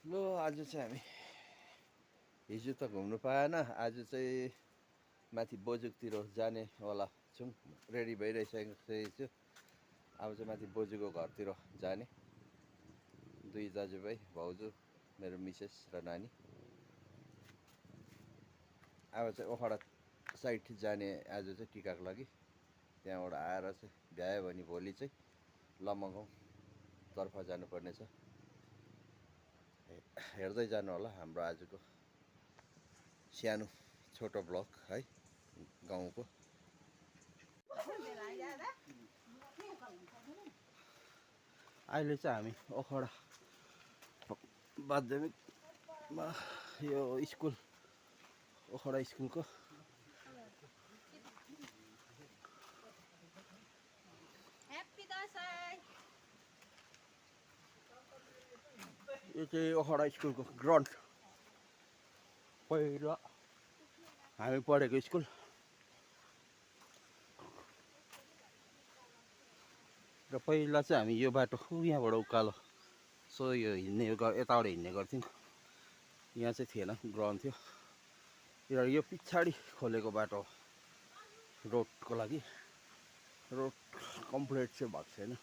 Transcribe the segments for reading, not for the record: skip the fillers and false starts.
ल आज चाहिँ हामी हिजो त घुम्नु पाएन, आज चाहिँ माथि बोजुकतिर जानेवाला छौँ, रेडी भइरहेको छु। अब चाहिँ माथि बोजूको घरतिर जाने, दुई दाजुभाइ भाउजू मेरो मिसेस र नानी। अब चाहिँ ओखडा साइड जाने आज चाहिँ टिकाको लागि। त्यहाँबाट आएर चाहिँ भ्यायो भने भोलि चाहिँ लमगाउँ तर्फ जानुपर्ने छ। हेर्दै जानु होला हाम्रो आजको सानो छोटो ब्लग है गाउँको। अहिले चाहिँ हामी ओखडा माध्यमिकमा यो स्कुल ओखडा स्कुलको यो चाहिँ ओखडा स्कुलको ग्राउन्ड, पहिला हामी पढेको स्कुल। र पहिला चाहिँ हामी यो बाटो यहाँबाट उकालो सो यो हिँड्ने यताबाट हिँड्ने गर्थ्यौँ। यहाँ चाहिँ थिएन, ग्राउन्ड थियो। र यो पछाडि खोलेको बाटो रोडको लागि। रोड कम्प्लिट चाहिँ भएको छैन,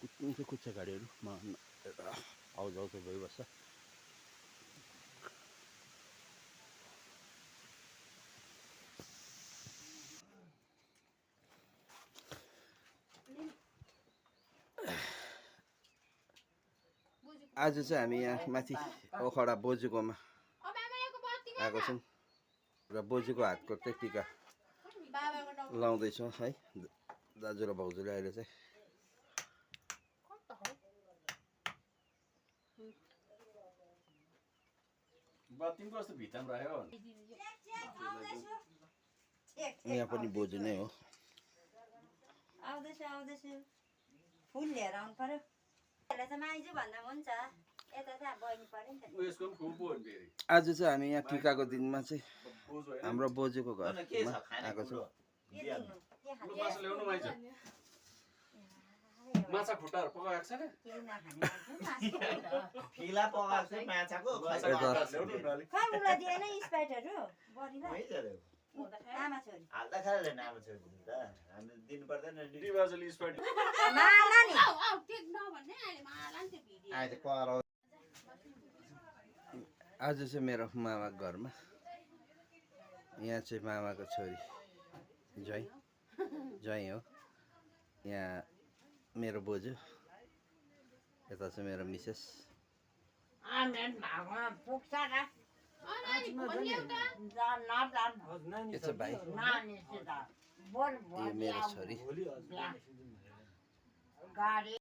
कुद्नु चाहिँ कुद्छ गाडीहरूमा, आउजाउ चाहिँ भइबस्छ। आज चाहिँ हामी यहाँ माथि ओखडा बोजूकोमा आएको छौँ र बोजूको हातको चाहिँ टिका लाउँदैछौँ है दाजु र भाउजूले। अहिले चाहिँ यहाँ पनि बोजू नै हो। आउँदैछु फुल लिएर आउनु पर्यो। माइजू भन्दा हुन्छ, यता चाहिँ बहिनी पर्यो नि त। आज चाहिँ हामी यहाँ टिकाको दिनमा चाहिँ हाम्रो बोजूको घरमा आएको छौँ। माछा खुट्टाहरु पकाएको छैन? फिला पकाएको छ माछाको। फर्मुला दिएन स्पाइटहरु बढीलाई। आमा छोरी हाल्दा खाले नाम छोरी त हामी दिनु पर्दैन नि दिवाजली स्पाइट माला नि टेक नभन्ने अहिले माला नि त्यो भिडियो आइ त कराउ। आज चाहिँ मेरो मामाको घरमा, यहाँ चाहिँ मामाको छोरी ज्वाइँ हो। यहाँ मेरो बोजू, यता चाहिँ मेरो मिसेस। यो चाहिँ भाइ, यो मेरो छोरी।